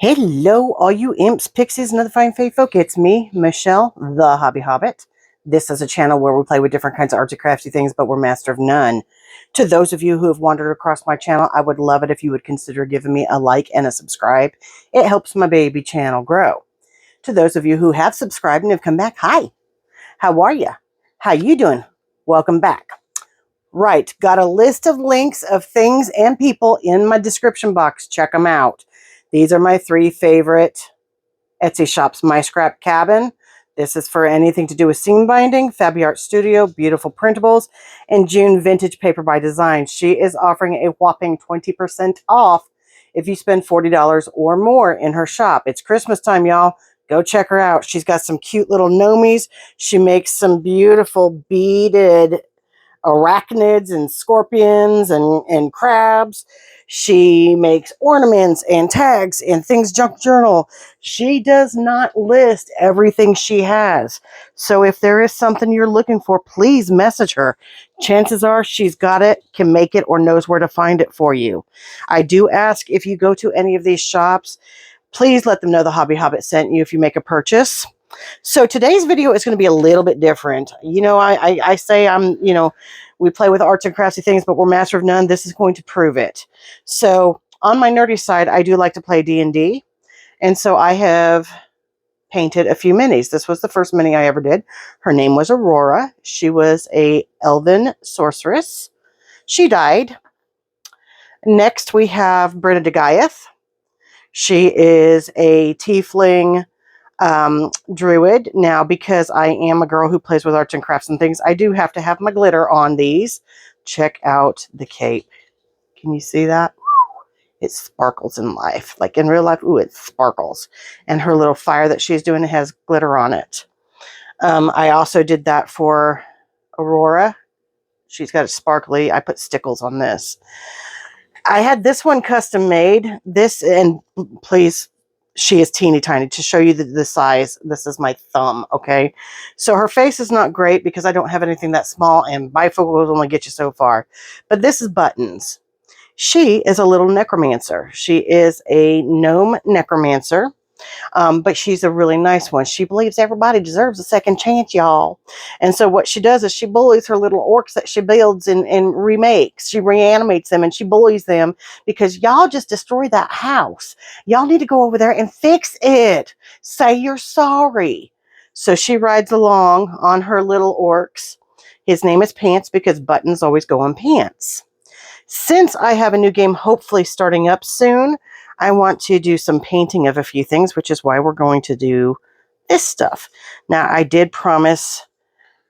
Hello, all you imps, pixies, and other fine fae folk. It's me, Michelle, the Hobby Hobbit. This is a channel where we play with different kinds of artsy crafty things, but we're master of none. To those of you who have wandered across my channel, I would love it if you would consider giving me a like and a subscribe. It helps my baby channel grow. To those of you who have subscribed and have come back, hi, how are you? How you doing? Welcome back. Right, got a list of links of things and people in my description box. Check them out. These are my 3 favorite Etsy shops. My Scrap Cabin. This is for anything to do with seam binding. Fabby Art Studio, beautiful printables. And June Vintage Paper by Design. She is offering a whopping 20% off if you spend $40 or more in her shop. It's Christmas time, y'all. Go check her out. She's got some cute little gnomies. She makes some beautiful beaded arachnids and scorpions and crabs. She makes ornaments and tags and things junk journal. She does not list everything she has. So if there is something you're looking for, please message her. Chances are she's got it, can make it, or knows where to find it for you. I do ask if you go to any of these shops, please let them know the Hobby Hobbit sent you if you make a purchase. So today's video is going to be a little bit different. You know, I say we play with arts and craftsy things, but we're master of none. This is going to prove it. So on my nerdy side, I do like to play D&D. And so I have painted a few minis. This was the first mini I ever did. Her name was Aurora. She was a elven sorceress. She died. Next, we have Brenda de Gaiath. She is a tiefling druid. Now, because I am a girl who plays with arts and crafts and things, I do have to have my glitter on these. Check out the cape. Can you see that? It sparkles in life. Like in real life, ooh, it sparkles. And her little fire that she's doing has glitter on it. I also did that for Aurora. She's got it sparkly. I put stickles on this. I had this one custom made. This, and please, she is teeny tiny. To show you the size, this is my thumb, okay? So her face is not great because I don't have anything that small, and bifocals only get you so far. But this is Buttons. She is a little necromancer. She is a gnome necromancer, but she's a really nice one. She believes everybody deserves a second chance, y'all. And so what she does is she bullies her little orcs that she builds and remakes. She reanimates them and she bullies them because y'all just destroyed that house. Y'all need to go over there and fix it. Say you're sorry. So she rides along on her little orcs. His name is Pants because buttons always go on pants. Since I have a new game hopefully starting up soon, I want to do some painting of a few things, which is why we're going to do this stuff. Now, I did promise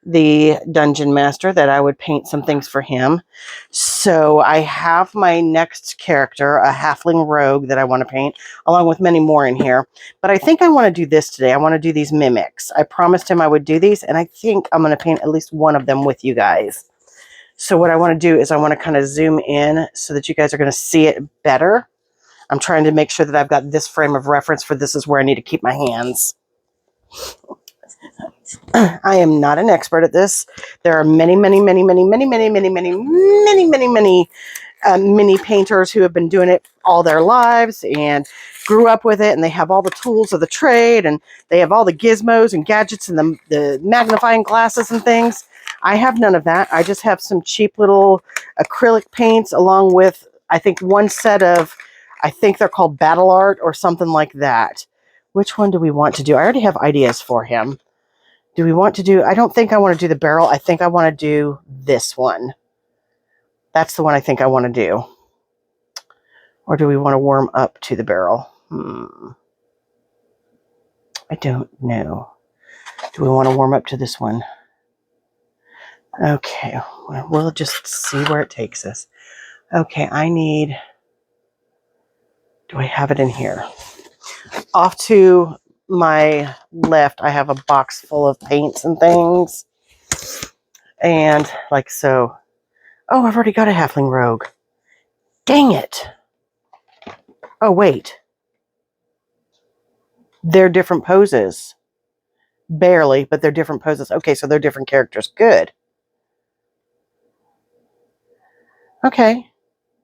the Dungeon Master that I would paint some things for him. So I have my next character, a halfling rogue that I want to paint, along with many more in here. But I think I want to do this today. I want to do these mimics. I promised him I would do these, and I think I'm going to paint at least one of them with you guys. So what I want to do is I want to kind of zoom in so that you guys are going to see it better. I'm trying to make sure that I've got this frame of reference for this is where I need to keep my hands. I am not an expert at this. There are many painters who have been doing it all their lives and grew up with it, and they have all the tools of the trade, and they have all the gizmos and gadgets and the magnifying glasses and things. I have none of that. I just have some cheap little acrylic paints along with, I think, one set of, I think they're called battle art or something like that. Which one do we want to do? I already have ideas for him. Do we want to do, I don't think I want to do the barrel. I think I want to do this one. That's the one I think I want to do. Or do we want to warm up to the barrel? I don't know. Do we want to warm up to this one? Okay, we'll just see where it takes us. Okay, I need, do I have it in here? Off to my left, I have a box full of paints and things. And like so. Oh, I've already got a halfling rogue. Dang it. Oh, wait. They're different poses. Barely, but they're different poses. Okay, so they're different characters. Good. Okay.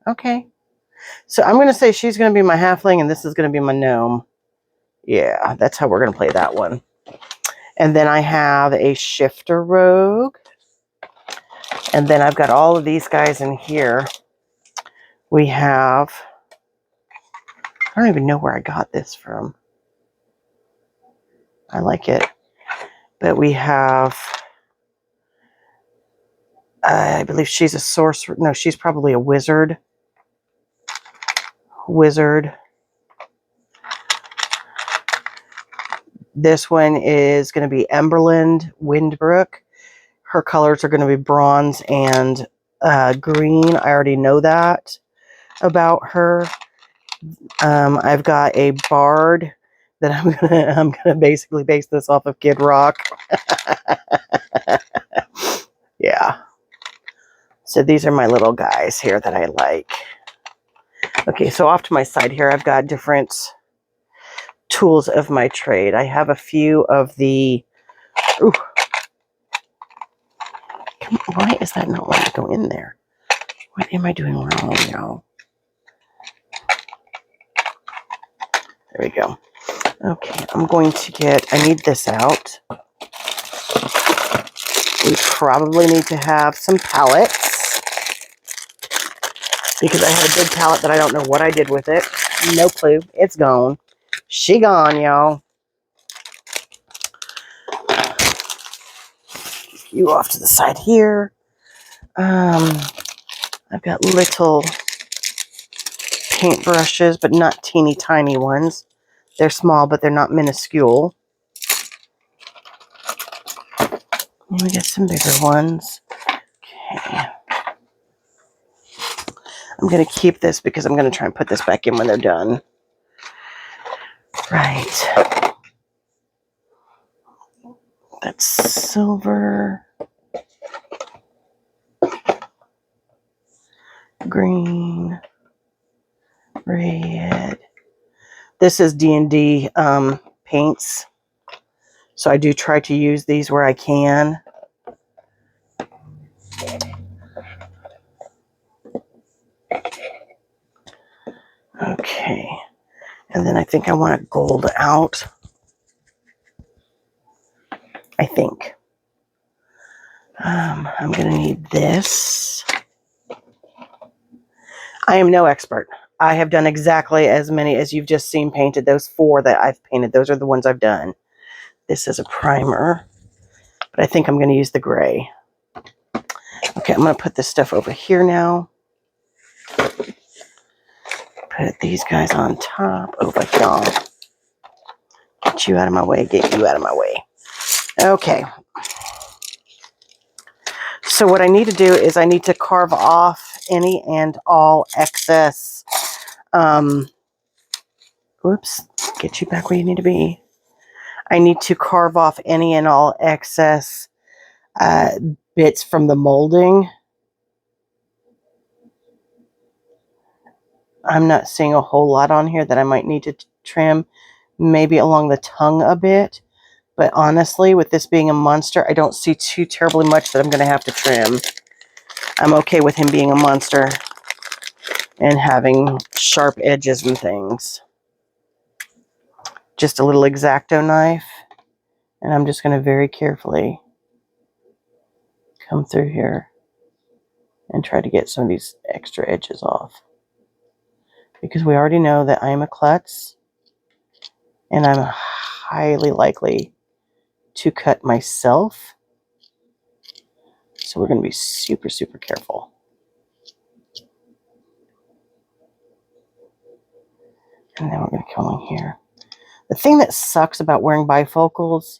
Okay. So I'm going to say she's going to be my halfling and this is going to be my gnome. Yeah, that's how we're going to play that one. And then I have a shifter rogue. And then I've got all of these guys in here. We have, I don't even know where I got this from. I like it. But we have, I believe she's a sorcerer. No, she's probably a wizard. This one is going to be Emberland Windbrook. Her colors are going to be bronze and green. I already know that about her. I've got a bard that I'm gonna basically base this off of Kid Rock. Yeah. So these are my little guys here that I like. Okay, so off to my side here, I've got different tools of my trade. I have a few of the. Ooh, why is that not wanting to go in there? What am I doing wrong, y'all? There we go. Okay, I'm going to get, I need this out. We probably need to have some pallets because I had a big pallet that I don't know what I did with it. No clue. It's gone. She gone, y'all. You off to the side here. I've got little paint brushes, but not teeny tiny ones. They're small, but they're not minuscule. And we got some bigger ones. Okay. I'm going to keep this because I'm going to try and put this back in when they're done. Right. That's silver. Green. Red. This is D&D paints. So I do try to use these where I can. Okay. And then I think I want to gold out. I think. I'm going to need this. I am no expert. I have done exactly as many as you've just seen painted. Those 4 that I've painted, those are the ones I've done. This is a primer, but I think I'm going to use the gray. Okay, I'm going to put this stuff over here now. Put these guys on top over here. Get you out of my way. Get you out of my way. Okay. So what I need to do is I need to carve off any and all excess. Whoops. Get you back where you need to be. I need to carve off any and all excess bits from the molding. I'm not seeing a whole lot on here that I might need to trim. Maybe along the tongue a bit. But honestly, with this being a monster, I don't see too terribly much that I'm going to have to trim. I'm okay with him being a monster and having sharp edges and things. Just a little X-Acto knife. And I'm just going to very carefully come through here and try to get some of these extra edges off. Because we already know that I'm a klutz. And I'm highly likely to cut myself. So we're going to be super, super careful. And then we're going to come on here. The thing that sucks about wearing bifocals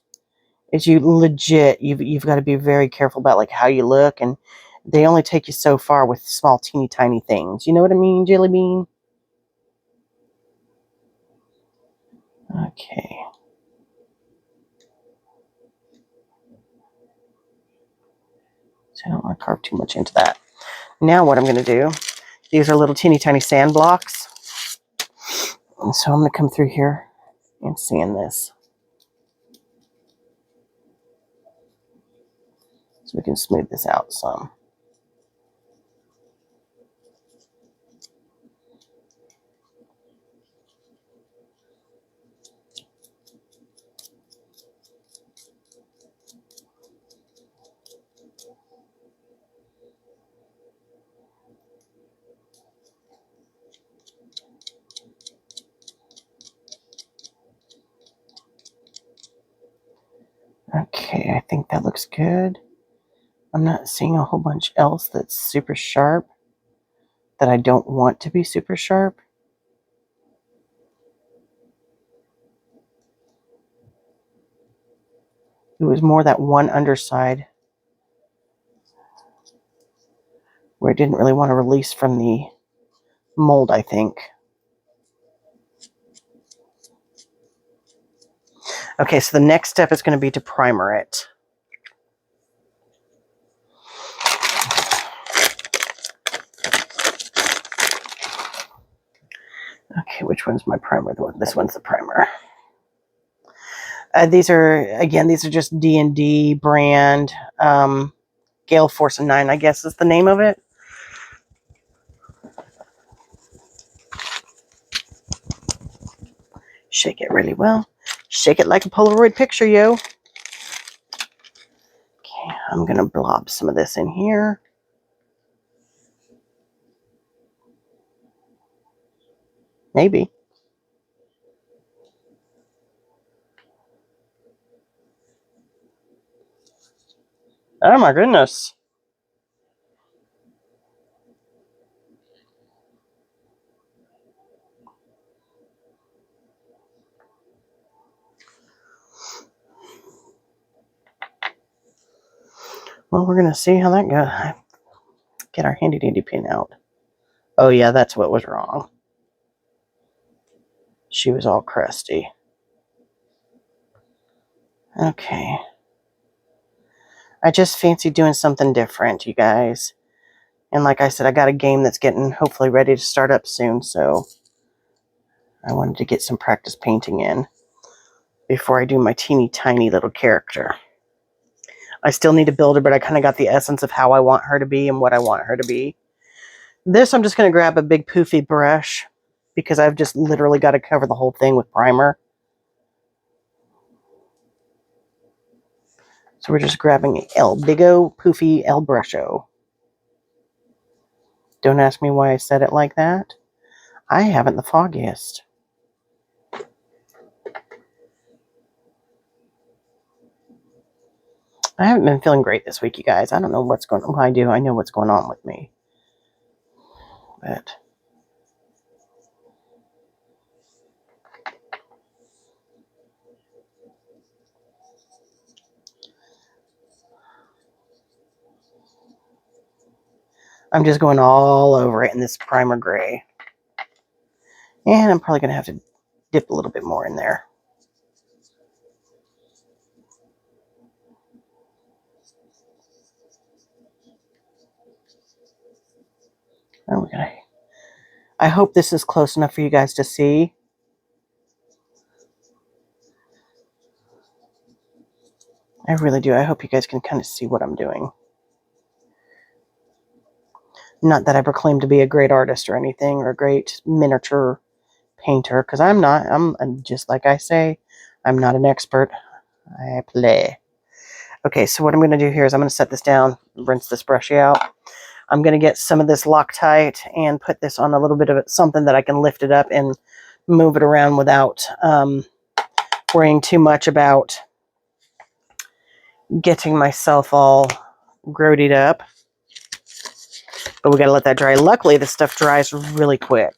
is you legit, you've got to be very careful about like how you look. And they only take you so far with small, teeny, tiny things. You know what I mean, Jelly Bean? Okay. So I don't want to carve too much into that. Now what I'm going to do, these are little teeny tiny sand blocks. And so I'm going to come through here and sand this. So we can smooth this out some. Okay, I think that looks good. I'm not seeing a whole bunch else that's super sharp that I don't want to be super sharp. It was more that one underside where I didn't really want to release from the mold, I think. Okay, so the next step is going to be to primer it. Okay, which one's my primer? This one's the primer. These are just D&D brand. Gale Force 9, I guess is the name of it. Shake it really well. Shake it like a Polaroid picture, yo. Okay, I'm going to blob some of this in here. Maybe. Oh my goodness. Well, we're going to see how that goes. Get our handy dandy pin out. Oh yeah, that's what was wrong. She was all crusty. Okay. I just fancy doing something different, you guys. And like I said, I got a game that's getting hopefully ready to start up soon, so I wanted to get some practice painting in before I do my teeny tiny little character. I still need to build her, but I kind of got the essence of how I want her to be and what I want her to be. This, I'm just going to grab a big poofy brush because I've just literally got to cover the whole thing with primer. So we're just grabbing El Bigo Poofy El Brusho. Don't ask me why I said it like that. I haven't the foggiest. I haven't been feeling great this week, you guys. I don't know what's going on. Well, I do. I know what's going on with me. But I'm just going all over it in this primer gray. And I'm probably going to have to dip a little bit more in there. Oh, I hope this is close enough for you guys to see. I really do. I hope you guys can kind of see what I'm doing. Not that I proclaim to be a great artist or anything, or a great miniature painter, because I'm not. I'm just like I say, I'm not an expert. I play. Okay, so what I'm going to do here is I'm going to set this down, rinse this brushy out. I'm going to get some of this Loctite and put this on a little bit of something that I can lift it up and move it around without worrying too much about getting myself all grodied up. But we got to let that dry. Luckily, this stuff dries really quick.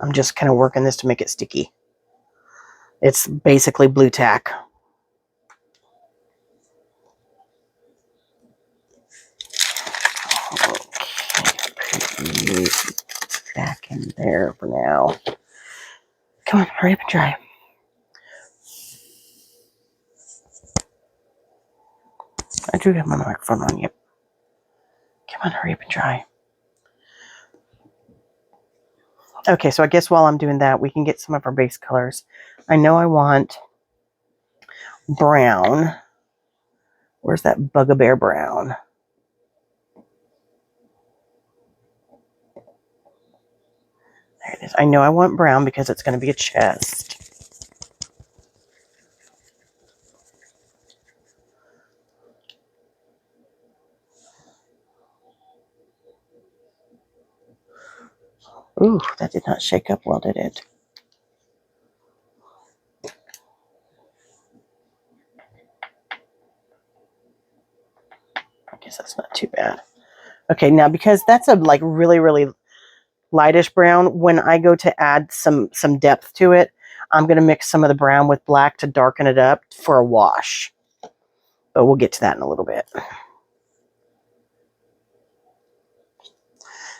I'm just kind of working this to make it sticky. It's basically blue tack. Okay, back in there for now. Come on, hurry up and dry. I do have my microphone on, yep. Come on, hurry up and dry. Okay, so I guess while I'm doing that, we can get some of our base colors. I know I want brown. Where's that bugbear brown? There it is. I know I want brown because it's going to be a chest. Ooh, that did not shake up well, did it? I guess that's not too bad. Okay, now because that's a like really, really lightish brown, when I go to add some depth to it, I'm going to mix some of the brown with black to darken it up for a wash. But we'll get to that in a little bit.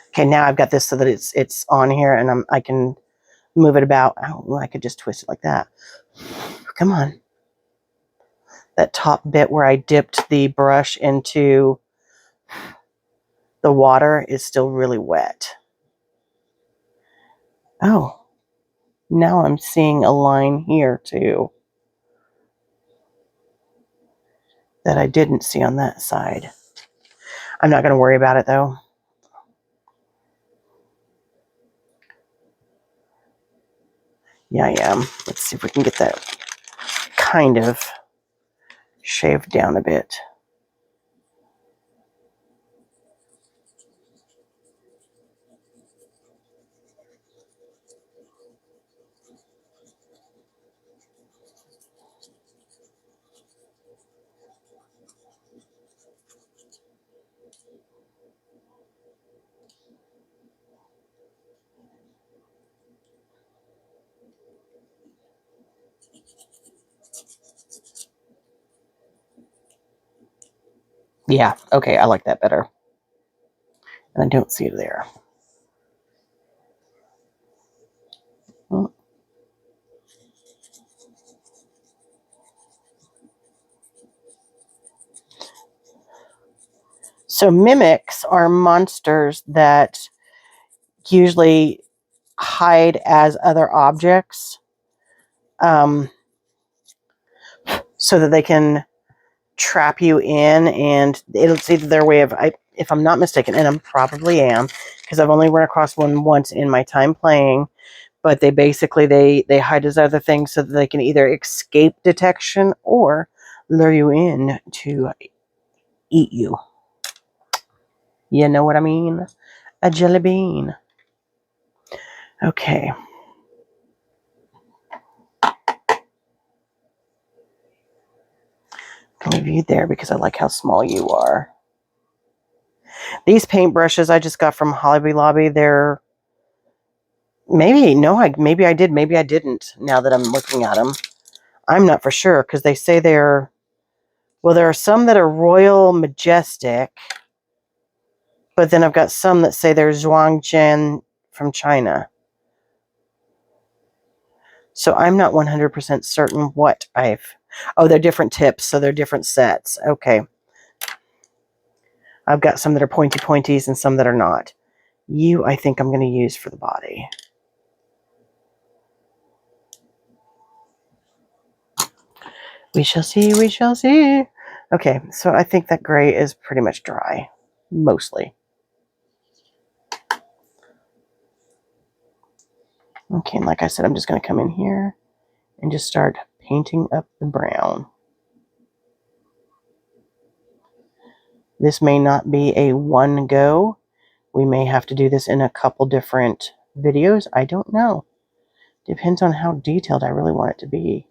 Okay, now I've got this so that it's on here, and I can move it about. Oh, I could just twist it like that. Come on. That top bit where I dipped the brush into the water is still really wet. Oh, now I'm seeing a line here too that I didn't see on that side. I'm not going to worry about it though. Yeah, I am. Let's see if we can get that kind of shaved down a bit. Yeah, okay, I like that better. And I don't see it there. Oh. So mimics are monsters that usually hide as other objects, so that they can trap you in, and it's either their way of, if I'm not mistaken, and I probably am, because I've only run across one once in my time playing, but they basically, they hide as other things so that they can either escape detection or lure you in to eat you. You know what I mean? A jelly bean. Okay. I'll leave you there because I like how small you are. These paint brushes I just got from Hobby Lobby. They're maybe I did, maybe I didn't. Now that I'm looking at them, I'm not for sure because they say they're, well, there are some that are Royal Majestic, but then I've got some that say they're Zhuangjian from China. So I'm not 100% certain what I've. Oh, they're different tips, so they're different sets. Okay. I've got some that are pointies and some that are not. You, I think I'm going to use for the body. We shall see, we shall see. Okay, so I think that gray is pretty much dry, mostly. Okay, and like I said, I'm just going to come in here and just start painting up the brown. This may not be a one go. We may have to do this in a couple different videos. I don't know. Depends on how detailed I really want it to be.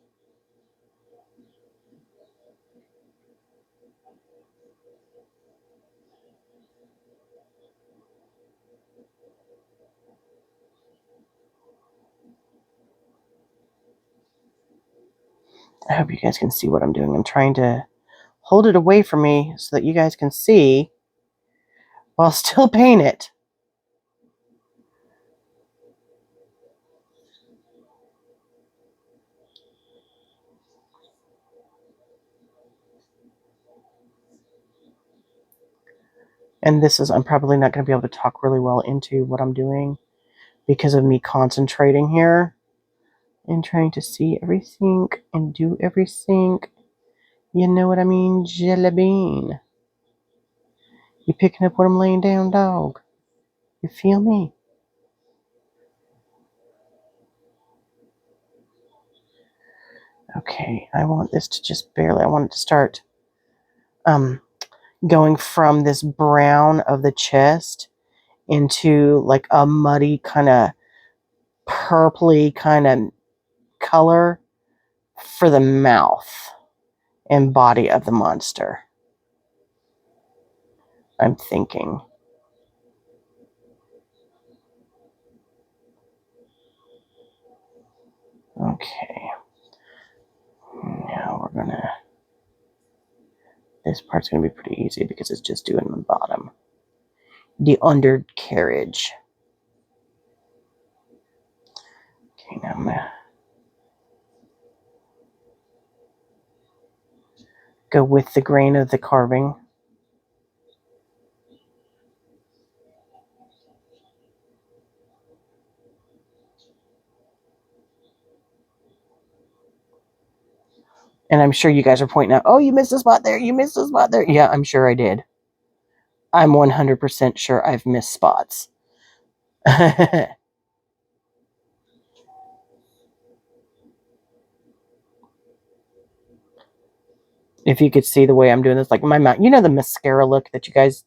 I hope you guys can see what I'm doing. I'm trying to hold it away from me so that you guys can see while still paint it. And this is, I'm probably not going to be able to talk really well into what I'm doing because of me concentrating here and trying to see everything and do everything. You know what I mean? Jelly bean. You picking up what I'm laying down, dog? You feel me? Okay, I want this to just barely, I want it to start going from this brown of the chest into like a muddy kind of purpley kind of color for the mouth and body of the monster. I'm thinking. Okay. Now we're gonna, this part's gonna be pretty easy because it's just doing the bottom. The undercarriage. Okay, now I'm gonna go with the grain of the carving. And I'm sure you guys are pointing out, oh, you missed a spot there, you missed a spot there. Yeah, I'm sure I did. I'm 100% sure I've missed spots. If you could see the way I'm doing this, like my mouth, you know the mascara look that you guys,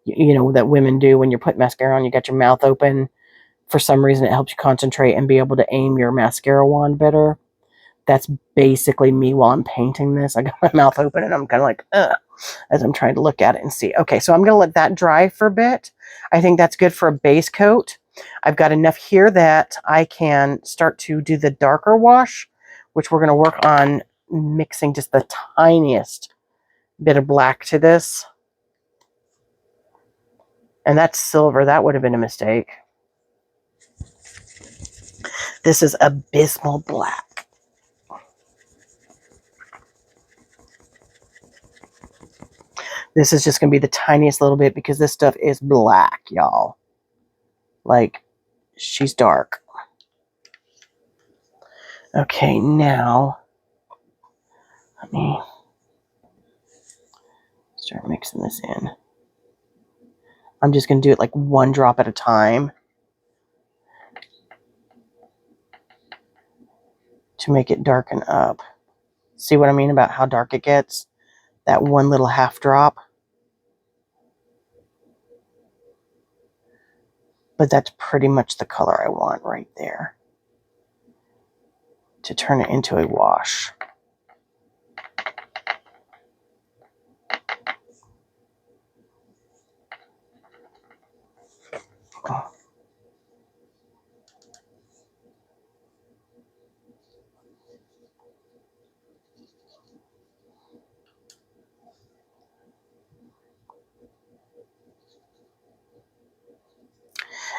you know, that women do when you put mascara on, you got your mouth open. For some reason, it helps you concentrate and be able to aim your mascara wand better. That's basically me while I'm painting this. I got my mouth open and I'm kind of like, ugh, as I'm trying to look at it and see. Okay, so I'm going to let that dry for a bit. I think that's good for a base coat. I've got enough here that I can start to do the darker wash, which we're going to work on mixing just the tiniest bit of black to this. And that's silver. That would have been a mistake. This is abysmal black. This is just going to be the tiniest little bit because this stuff is black, y'all. Like, she's dark. Okay, now, let me start mixing this in. I'm just going to do it like one drop at a time to make it darken up. See what I mean about how dark it gets? That one little half drop. But that's pretty much the color I want right there to turn it into a wash. Oh.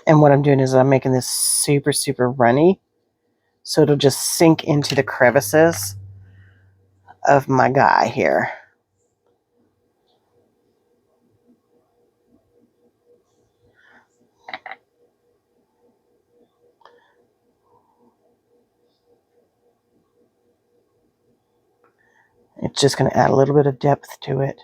And what I'm doing is I'm making this super, super runny. So it'll just sink into the crevices of my guy here. It's just going to add a little bit of depth to it.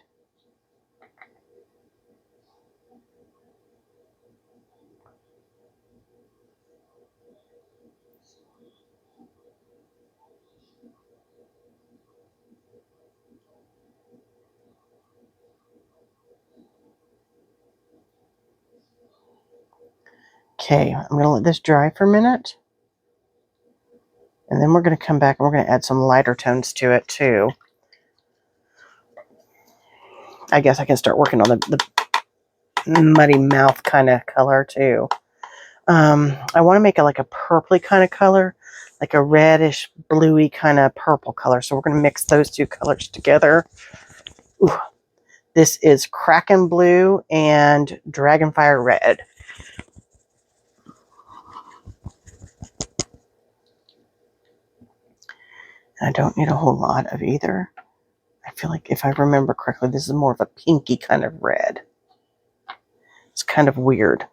Okay, I'm going to let this dry for a minute. And then we're going to come back and we're going to add some lighter tones to it too. I guess I can start working on the muddy mouth kind of color too. I want to make it like a purpley kind of color, like a reddish, bluey kind of purple color. So we're going to mix those two colors together. Ooh, this is Kraken Blue and Dragonfire Red. I don't need a whole lot of either. I feel like if I remember correctly, this is more of a pinky kind of red. It's kind of weird.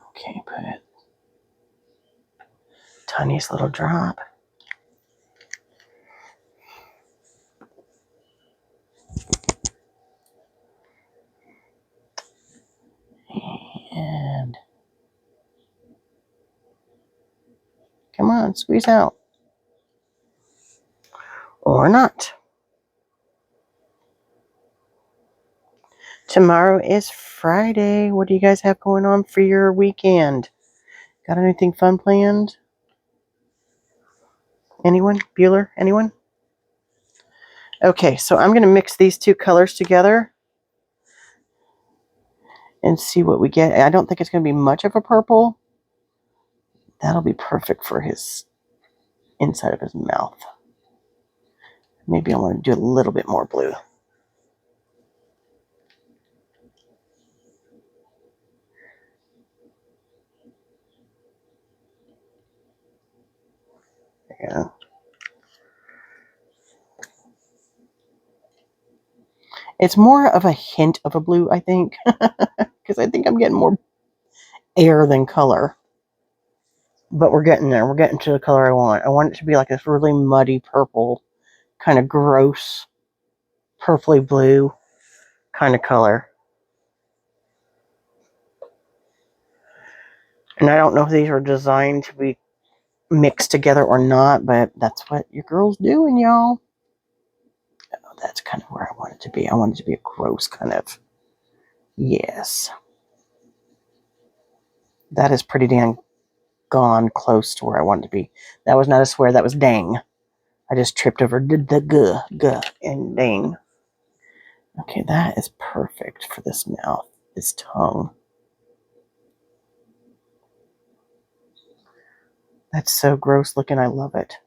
Okay, put it. Tiniest little drop. Come on, squeeze out. Or not. Tomorrow is Friday. What do you guys have going on for your weekend? Got anything fun planned? Anyone? Bueller? Anyone? Okay, so I'm going to mix these two colors together and see what we get. I don't think it's going to be much of a purple. That'll be perfect for his inside of his mouth. Maybe I want to do a little bit more blue. Yeah. It's more of a hint of a blue, I think, because I think I'm getting more air than color. But we're getting there. We're getting to the color I want. I want it to be like this really muddy purple, kind of gross, purpley blue kind of color. And I don't know if these are designed to be mixed together or not, but that's what your girl's doing, y'all. Oh, that's kind of where I want it to be. I want it to be a gross kind of, yes. That is pretty dang gone close to where I want it to be. That was not a swear, that was dang. I just tripped over the g, and dang. Okay, that is perfect for this mouth, this tongue. That's so gross looking, I love it.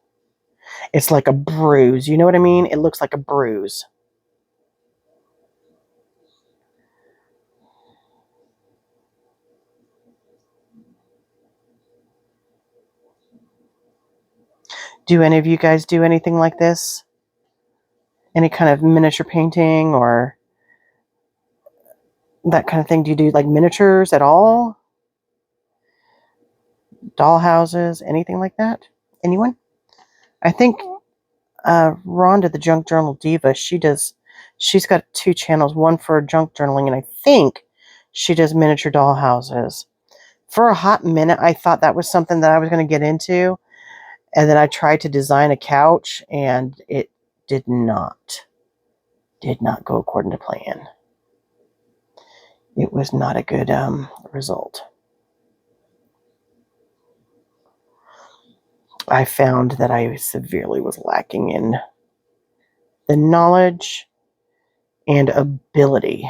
It's like a bruise, you know what I mean? It looks like a bruise. Do any of you guys do anything like this? Any kind of miniature painting or that kind of thing? Do you do like miniatures at all? Doll houses, anything like that? Anyone? I think Rhonda, the Junk Journal Diva, she's got 2 channels, one for junk journaling, and I think she does miniature doll houses. For a hot minute, I thought that was something that I was going to get into, and then I tried to design a couch, and it did not go according to plan. It was not a good result. I found that I severely was lacking in the knowledge and ability.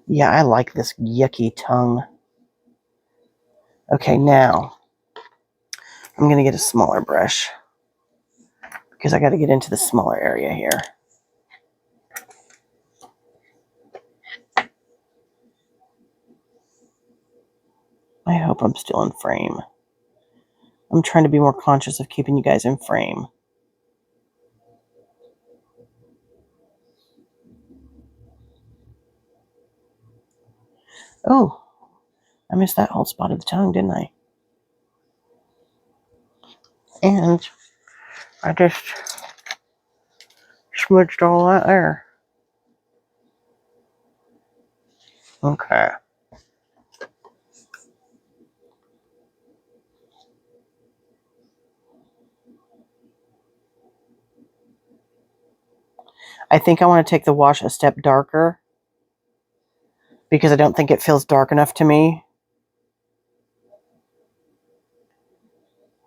Yeah, I like this yucky tongue. Okay, now I'm going to get a smaller brush because I got to get into the smaller area here. I hope I'm still in frame. I'm trying to be more conscious of keeping you guys in frame. Oh, I missed that whole spot of the tongue, didn't I? And I just smudged all that there. Okay. I think I want to take the wash a step darker because I don't think it feels dark enough to me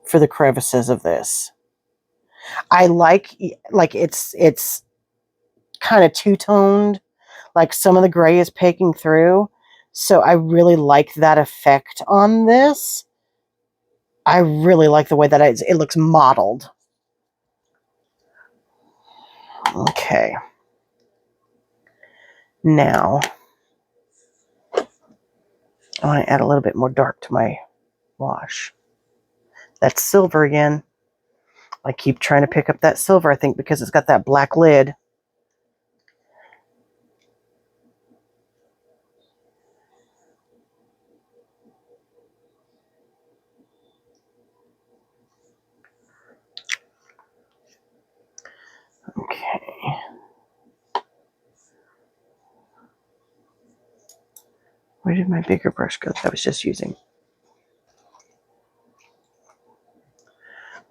for the crevices of this. I like it's kind of two-toned, like some of the gray is peeking through. So I really like that effect on this. I really like the way that it looks modeled. Okay. Now, I want to add a little bit more dark to my wash. That's silver again. I keep trying to pick up that silver, I think, because it's got that black lid. Okay. Where did my bigger brush go that I was just using?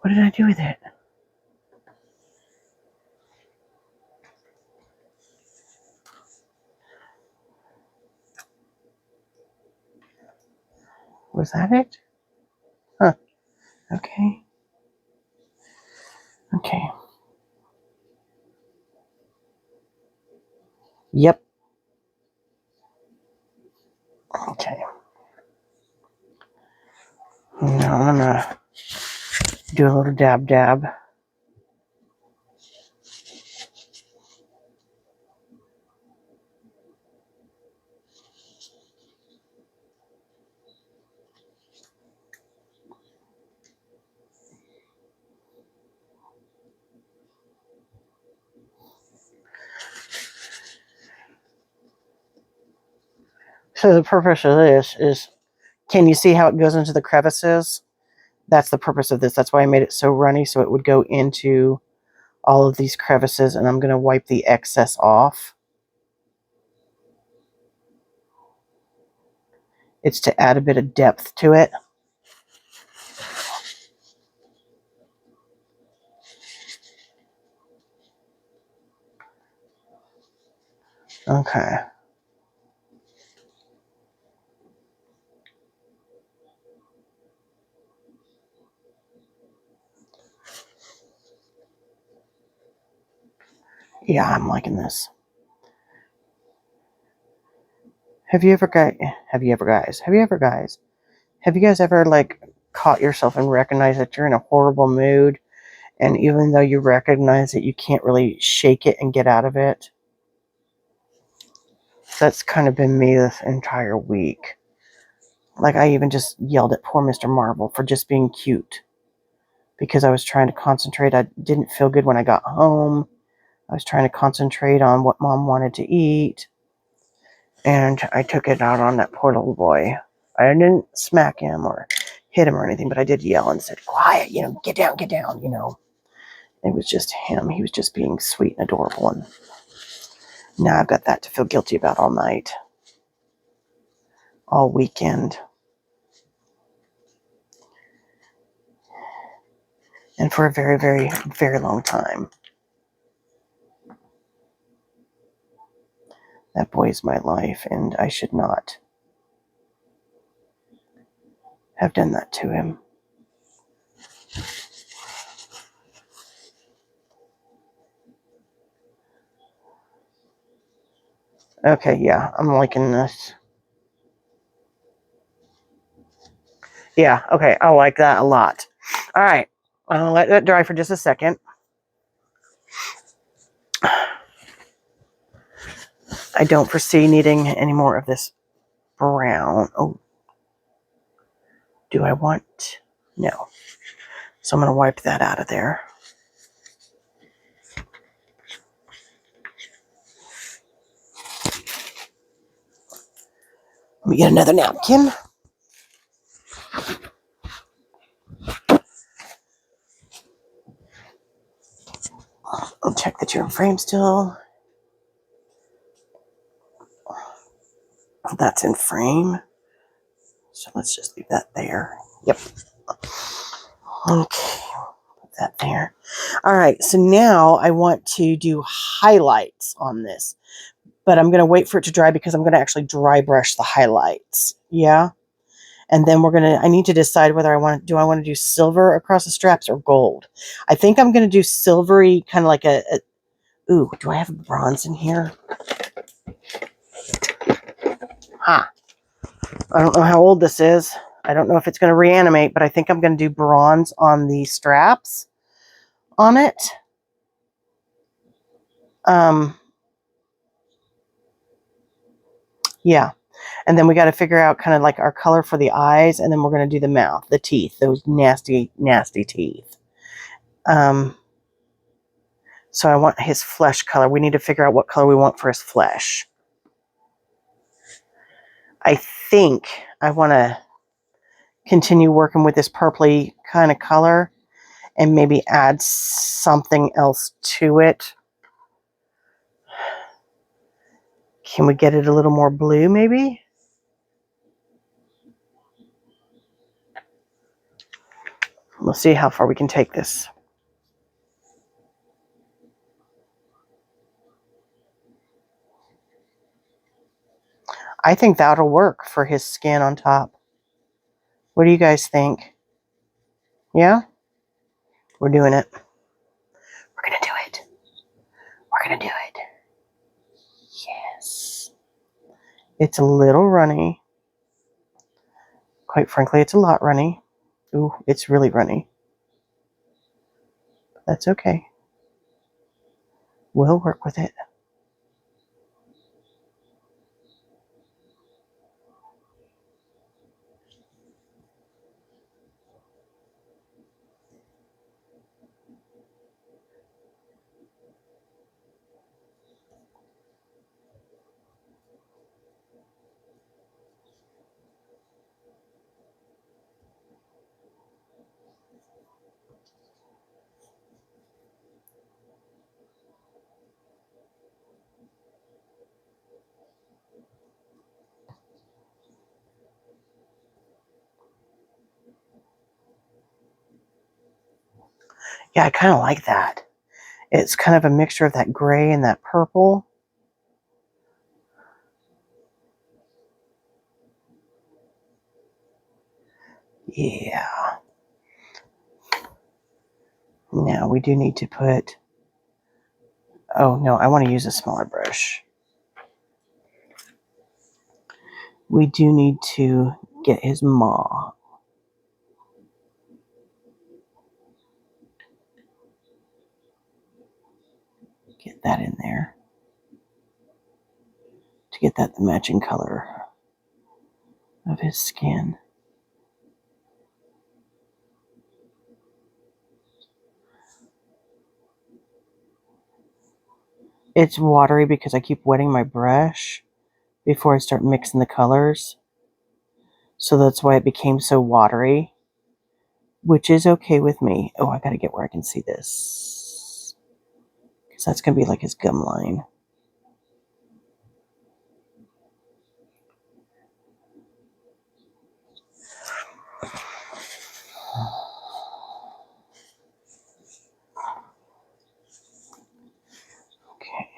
What did I do with it? Was that it? Huh. Okay. Okay. Yep. Okay. Now I'm gonna do a little dab dab. So the purpose of this is, can you see how it goes into the crevices? That's the purpose of this. That's why I made it so runny, so it would go into all of these crevices, and I'm going to wipe the excess off. It's to add a bit of depth to it. Okay. Yeah, I'm liking this. Have you guys ever like caught yourself and recognized that you're in a horrible mood, and even though you recognize it, you can't really shake it and get out of it? That's kind of been me this entire week. Like, I even just yelled at poor Mr. Marvel for just being cute because I was trying to concentrate. I didn't feel good when I got home. I was trying to concentrate on what Mom wanted to eat, and I took it out on that poor little boy. I didn't smack him or hit him or anything, but I did yell and said, quiet, get down, It was just him. He was just being sweet and adorable, and now I've got that to feel guilty about all night, all weekend, and for a very, very, very long time. That boy is my life, and I should not have done that to him. Okay, yeah, I'm liking this. Yeah, okay, I like that a lot. All right, I'll let that dry for just a second. I don't foresee needing any more of this brown. Oh, do I want? No. So I'm going to wipe that out of there. Let me get another napkin. I'll check that you're in frame still. That's in frame. So let's just leave that there. Yep. Okay. Put that there. All right. So now I want to do highlights on this, but I'm going to wait for it to dry because I'm going to actually dry brush the highlights. Yeah. And then I need to decide whether I want to do silver across the straps or gold. I think I'm going to do silvery, kind of like ooh, do I have bronze in here? Ha. I don't know how old this is. I don't know if it's going to reanimate, but I think I'm going to do bronze on the straps on it. Yeah. And then we got to figure out kind of like our color for the eyes, and then we're going to do the mouth, the teeth, those nasty, nasty teeth. So I want his flesh color. We need to figure out what color we want for his flesh. I think I want to continue working with this purpley kind of color and maybe add something else to it. Can we get it a little more blue maybe? We'll see how far we can take this. I think that'll work for his skin on top. What do you guys think? Yeah? We're doing it. We're going to do it. We're going to do it. Yes. It's a little runny. Quite frankly, it's a lot runny. Ooh, it's really runny. That's okay. We'll work with it. Yeah, I kind of like that. It's kind of a mixture of that gray and that purple. Yeah. Now we do need to put... Oh, no, I want to use a smaller brush. We do need to get his maw. Get that in there. To get that the matching color of his skin. It's watery because I keep wetting my brush before I start mixing the colors. So that's why it became so watery, which is okay with me. Oh, I gotta get where I can see this, because that's gonna be like his gum line. Okay.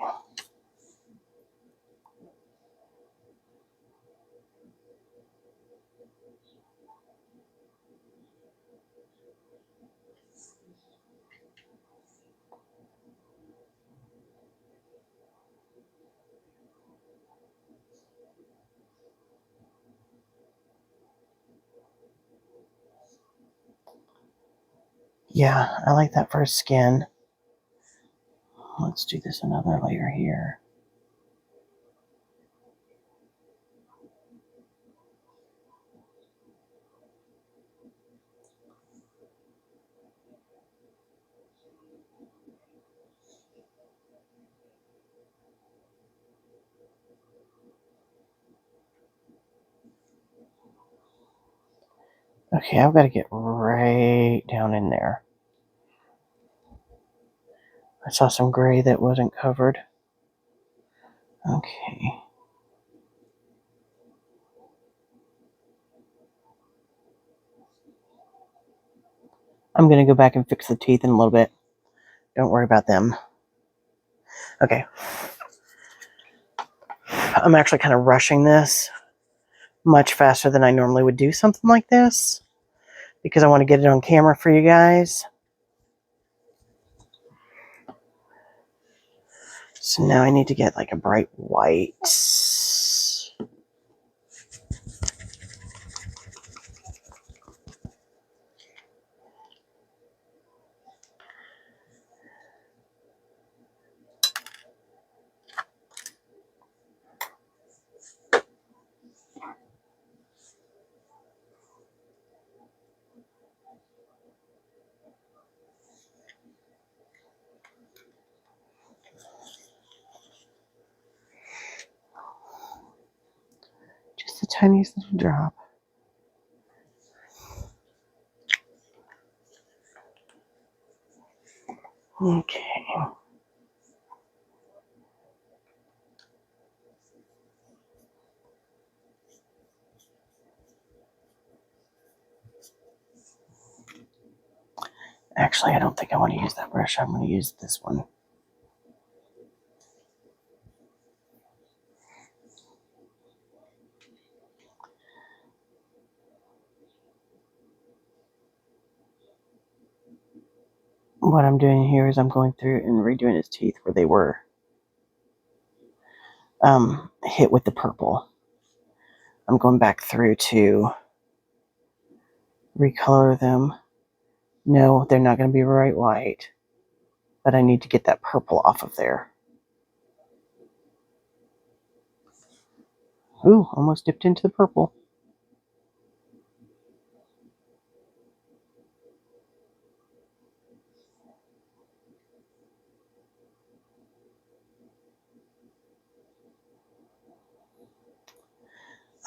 Yeah, I like that for his skin. Let's do this another layer here. Okay, I've got to get right down in there. I saw some gray that wasn't covered. Okay. I'm going to go back and fix the teeth in a little bit. Don't worry about them. Okay. I'm actually kind of rushing this much faster than I normally would do something like this, because I want to get it on camera for you guys. So now I need to get like a bright white. Just the tiniest little drop. Okay. Actually, I don't think I want to use that brush. I'm going to use this one. What I'm doing here is I'm going through and redoing his teeth where they were hit with the purple. I'm going back through to recolor them. No, they're not going to be bright white, but I need to get that purple off of there. Ooh, almost dipped into the purple.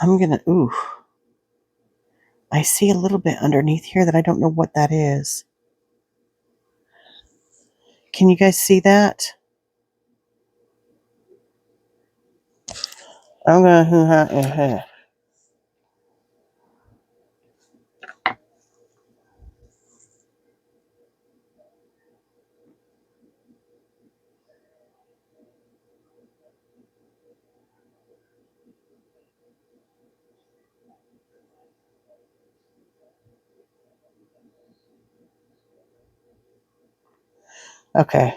I'm going to, ooh. I see a little bit underneath here that I don't know what that is. Can you guys see that? I'm gonna okay.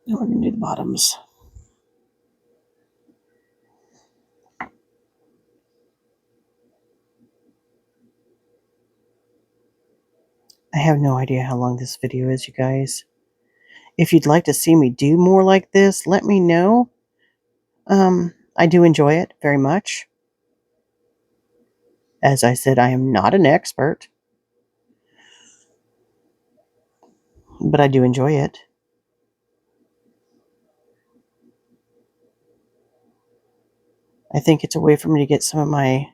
Now we're gonna do the bottoms. I have no idea how long this video is, you guys. If you'd like to see me do more like this, let me know. I do enjoy it very much. As I said, I am not an expert, but I do enjoy it. I think it's a way for me to get some of my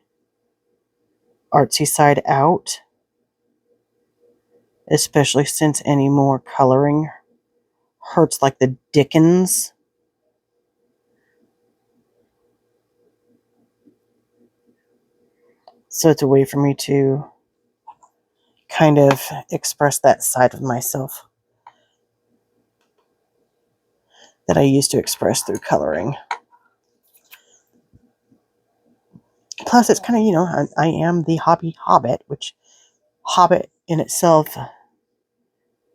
artsy side out, especially since any more coloring hurts like the dickens. So it's a way for me to kind of express that side of myself that I used to express through coloring. Plus, it's kind of, I am the Hobby Hobbit, which Hobbit in itself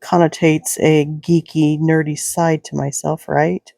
connotates a geeky, nerdy side to myself, right?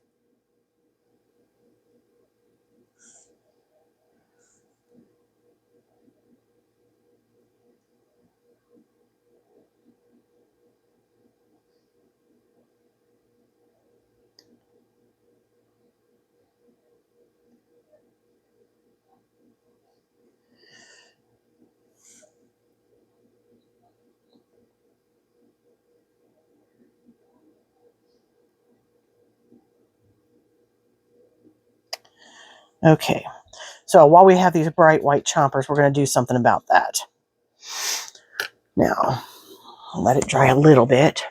Okay, so while we have these bright white chompers, we're going to do something about that. Now, let it dry a little bit.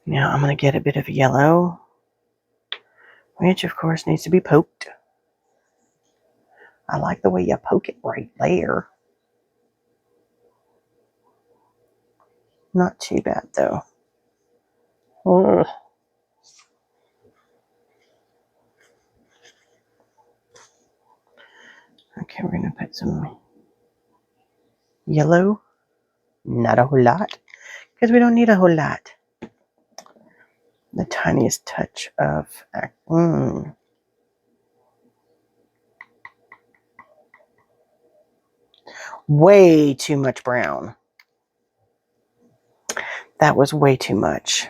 Now I'm going to get a bit of yellow, which of course needs to be poked. I like the way you poke it right there. Not too bad though. Ugh. Okay, we're going to put some yellow. Not a whole lot, because we don't need a whole lot. The tiniest touch of way too much brown. That was way too much.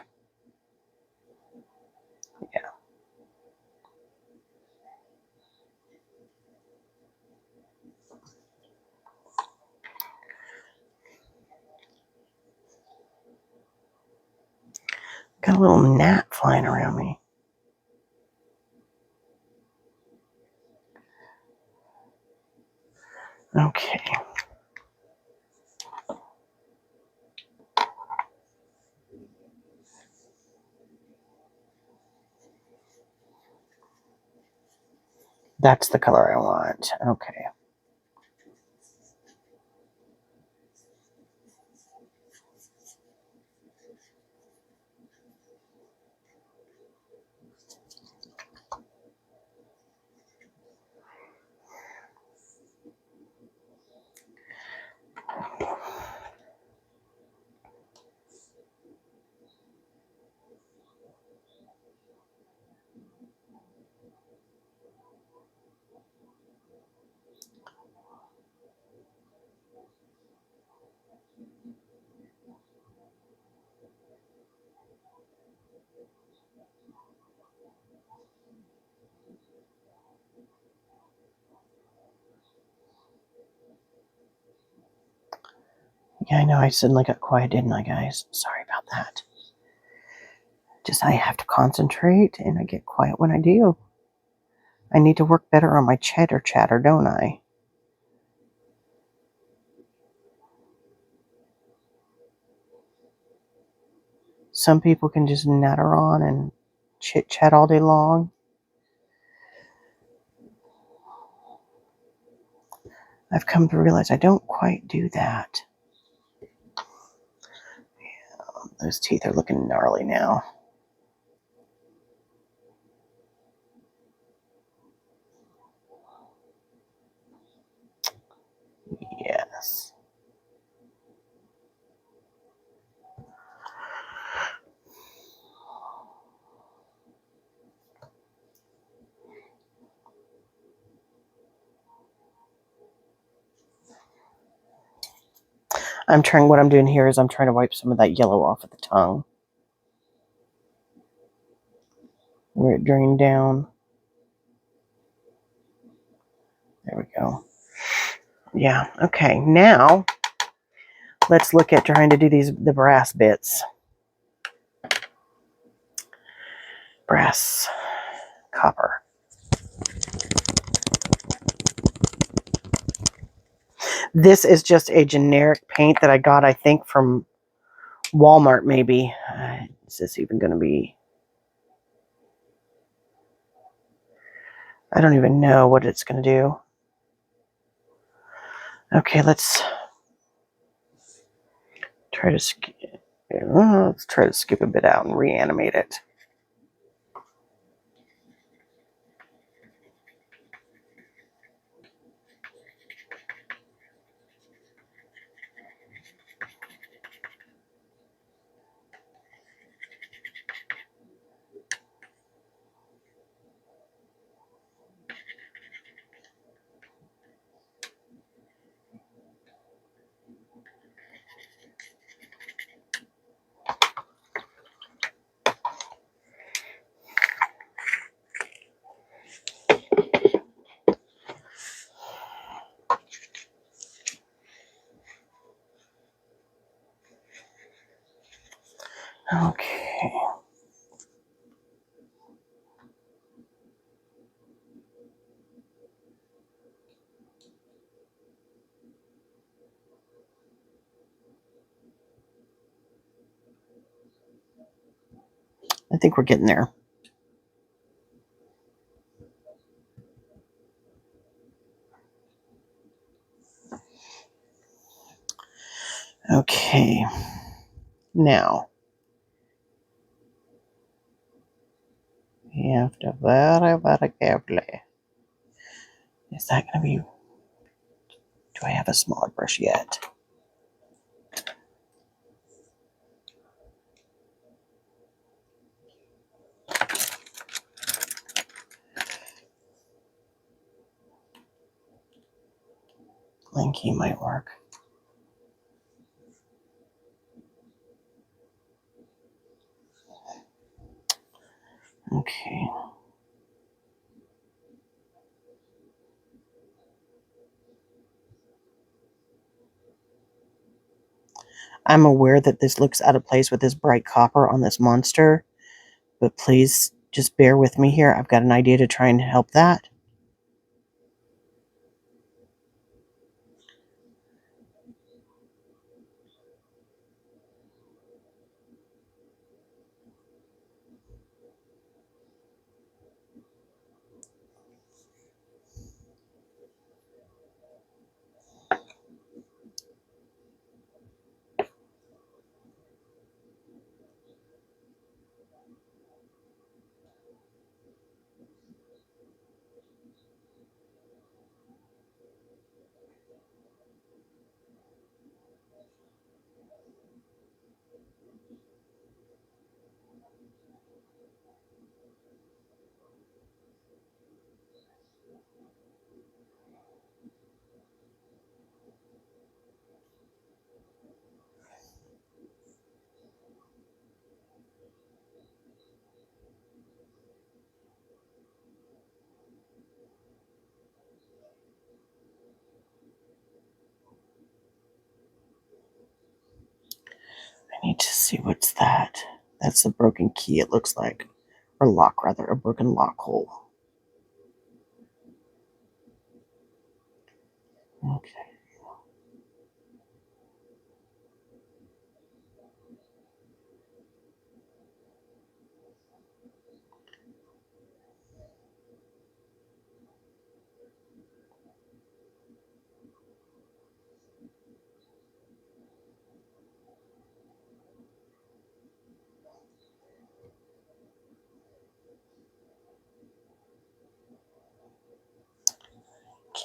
Yeah. Got a little gnat flying around me. Okay. That's the color I want. Okay. Yeah, I know I suddenly got quiet, didn't I, guys? Sorry about that. Just I have to concentrate, and I get quiet when I do. I need to work better on my chatter, don't I? Some people can just natter on and chit-chat all day long. I've come to realize I don't quite do that. Those teeth are looking gnarly now. Yes. What I'm doing here is I'm trying to wipe some of that yellow off of the tongue, where it drained down. There we go. Yeah, okay. Now, let's look at trying to do the brass bits. Brass, copper. This is just a generic paint that I got, I think, from Walmart, maybe. Is this even going to be... I don't even know what it's going to do. Okay, let's try to scoop a bit out and reanimate it. Okay. I think we're getting there. Okay. Now, you have to very, very carefully. Is that going to be... Do I have a smaller brush yet? Linky might work. Okay. I'm aware that this looks out of place with this bright copper on this monster, but please just bear with me here. I've got an idea to try and help that. I need to see what's that. That's a broken key, it looks like. Or lock, rather. A broken lock hole. Okay.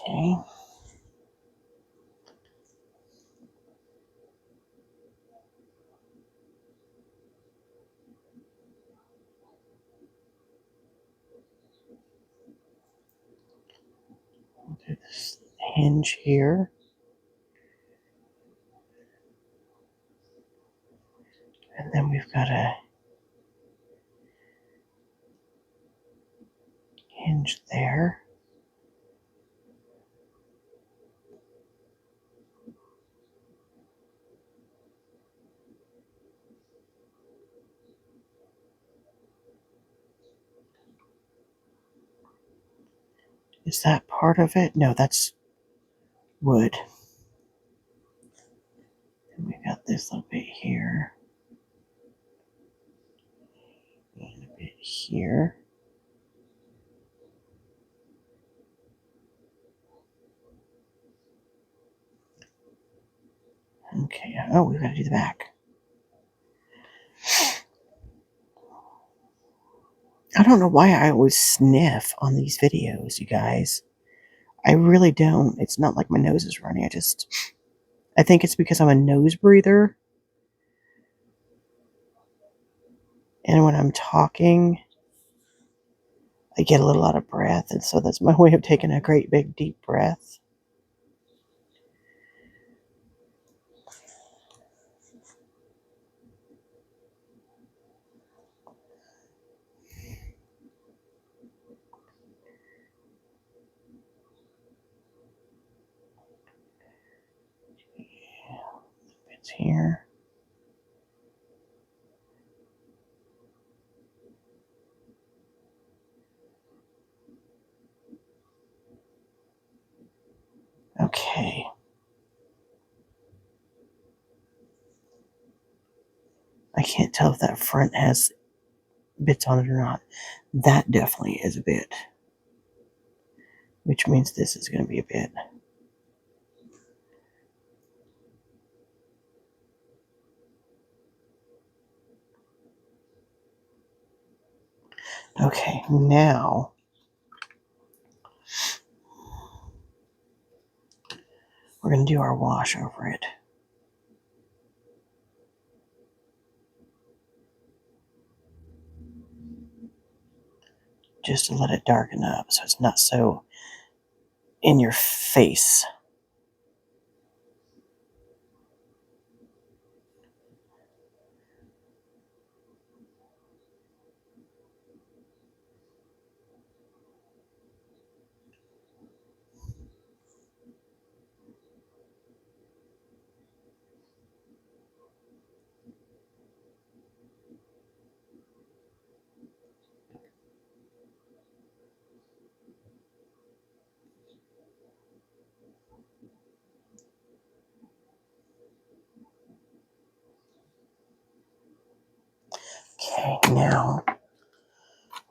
Okay. We'll do this hinge here. And then we've got a hinge there. Is that part of it? No, that's wood. And we got this little bit here. And a bit here. Okay, oh, we've got to do the back. I don't know why I always sniff on these videos, you guys. I really don't. It's not like my nose is running. I think it's because I'm a nose breather. And when I'm talking, I get a little out of breath. And so that's my way of taking a great big deep breath. It's here. Okay. I can't tell if that front has bits on it or not. That definitely is a bit. Which means this is going to be a bit. Okay, now we're going to do our wash over it. Just to let it darken up so it's not so in your face. Okay, now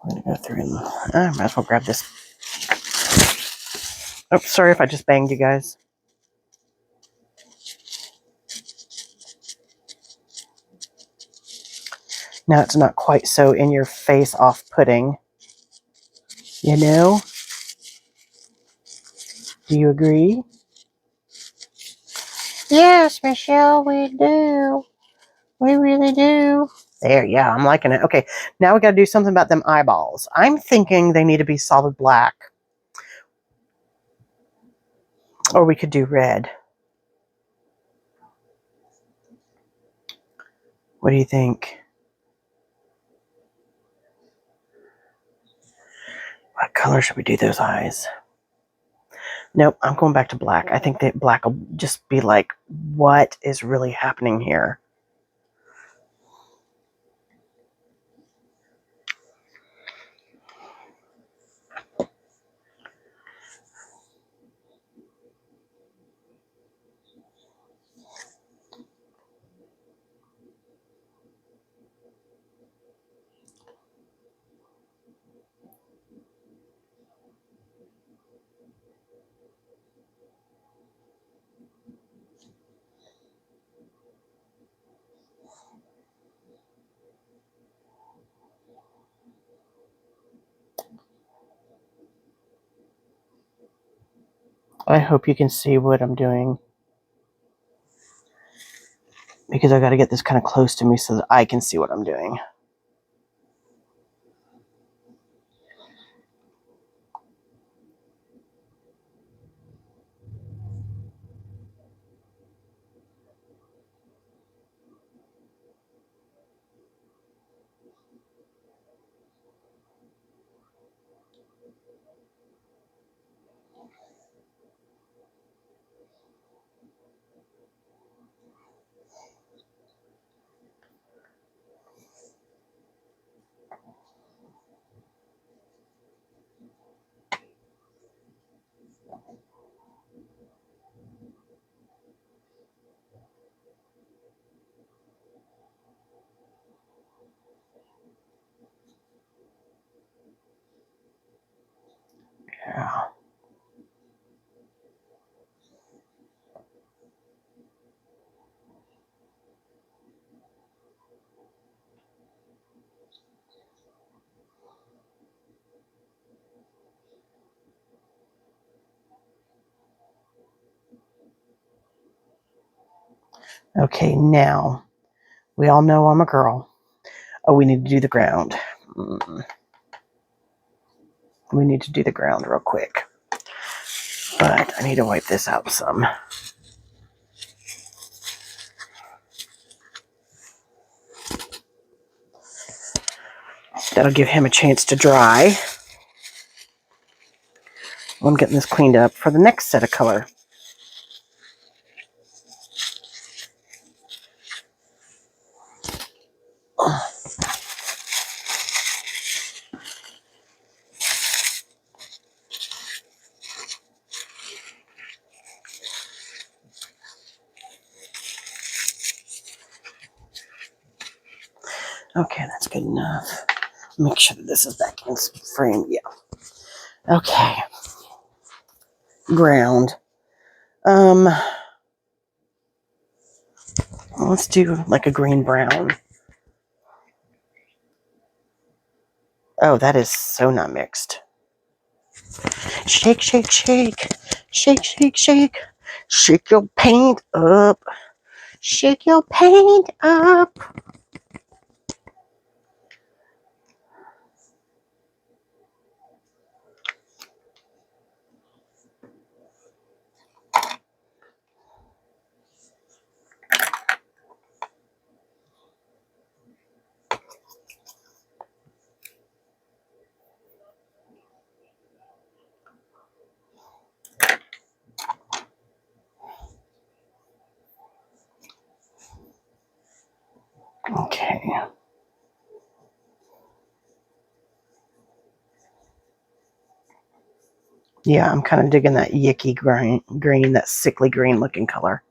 we're going to go through and I might as well grab this. Oh, sorry if I just banged you guys. Now it's not quite so in your face off-putting. You know? Do you agree? Yes, Michelle, we do. We really do. There, yeah, I'm liking it. Okay, now we got to do something about them eyeballs. I'm thinking they need to be solid black. Or we could do red. What do you think? What color should we do those eyes? Nope, I'm going back to black. I think that black will just be like, what is really happening here? I hope you can see what I'm doing. Because I got to get this kind of close to me so that I can see what I'm doing. Yeah. Okay, now, we all know I'm a girl. Oh, we need to do the ground. We need to do the ground real quick. But I need to wipe this out some. That'll give him a chance to dry. I'm getting this cleaned up for the next set of color. Okay, that's good enough. Make sure that this is back in frame. Yeah. Okay. Ground. Let's do like a green brown. Oh, that is so not mixed. Shake, shake, shake. Shake, shake, shake. Shake your paint up. Shake your paint up. Okay. Yeah, I'm kind of digging that yicky green, that sickly green looking color.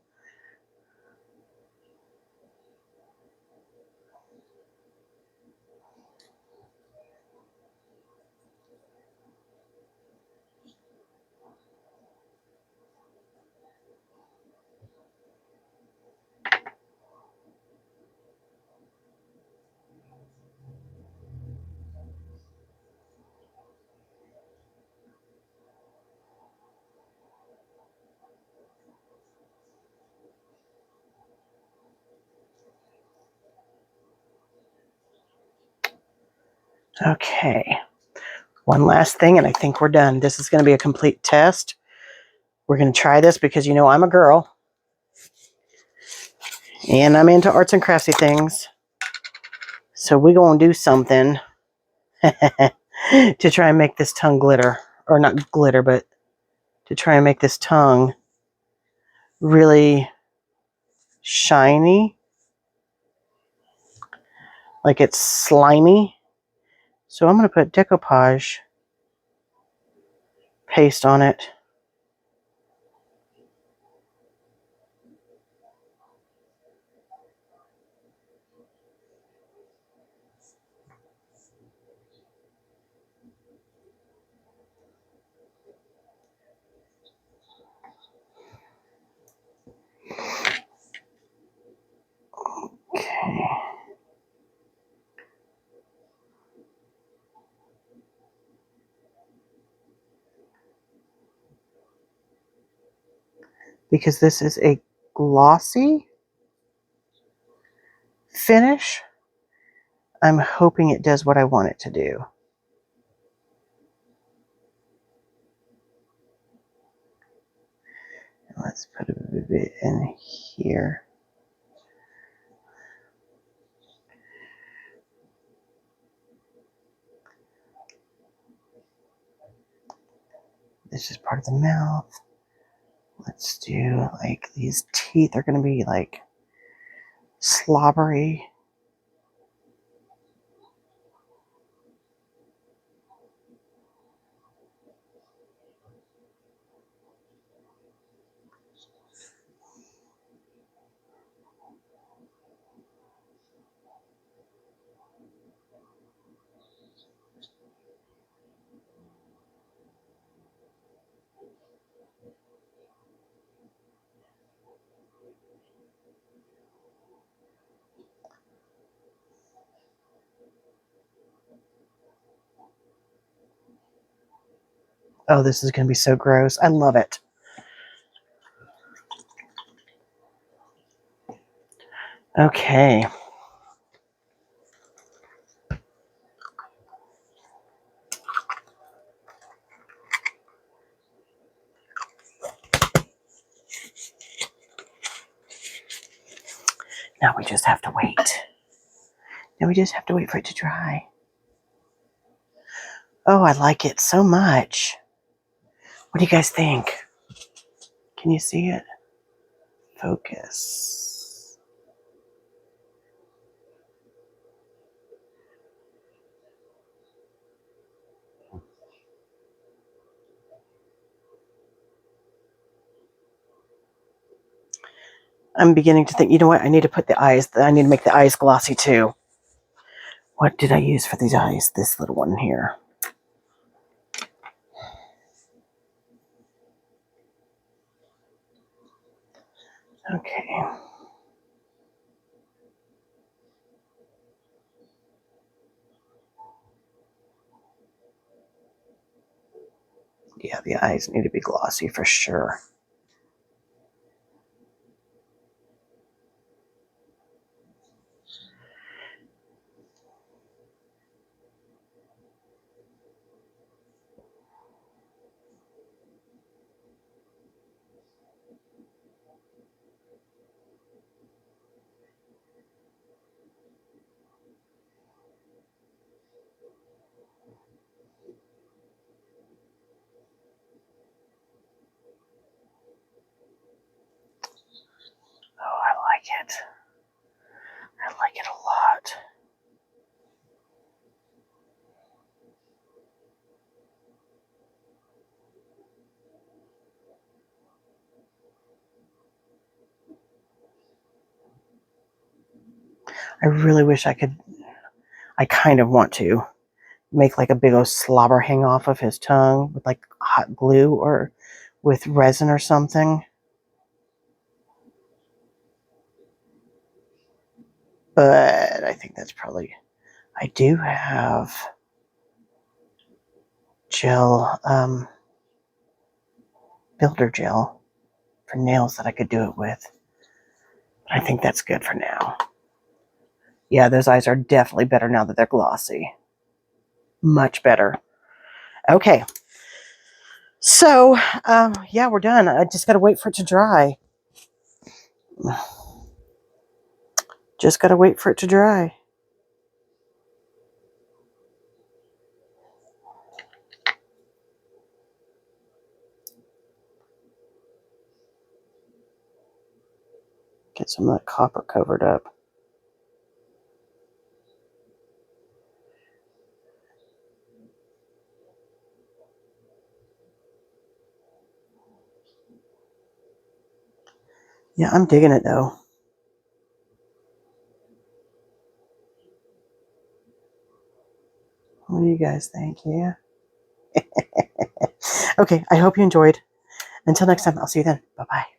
Okay. One last thing, and I think we're done. This is going to be a complete test. We're going to try this because, you know, I'm a girl. And I'm into arts and craftsy things. So we're going to do something to try and make this tongue glitter. Or not glitter, but to try and make this tongue really shiny. Like it's slimy. So I'm going to put decoupage paste on it. Okay. Because this is a glossy finish, I'm hoping it does what I want it to do. Let's put a bit in here. This is part of the mouth. Let's do like these teeth are going to be like slobbery. Oh, this is going to be so gross. I love it. Okay. Now we just have to wait. Now we just have to wait for it to dry. Oh, I like it so much. What do you guys think? Can you see it? Focus. I'm beginning to think, you know what? I need to put the eyes, I need to make the eyes glossy too. What did I use for these eyes? This little one here. Okay. Yeah, the eyes need to be glossy for sure. Oh, I like it. I like it a lot. I really wish I could, I kind of want to make like a big old slobber hang off of his tongue with like hot glue or with resin or something. But I think that's probably, I do have gel, builder gel for nails that I could do it with. I think that's good for now. Yeah, those eyes are definitely better now that they're glossy. Much better. Okay. So, yeah, we're done. I just got to wait for it to dry. Just got to wait for it to dry. Get some of that copper covered up. Yeah, I'm digging it though. What do you guys think? Yeah. Okay, I hope you enjoyed. Until next time, I'll see you then. Bye-bye.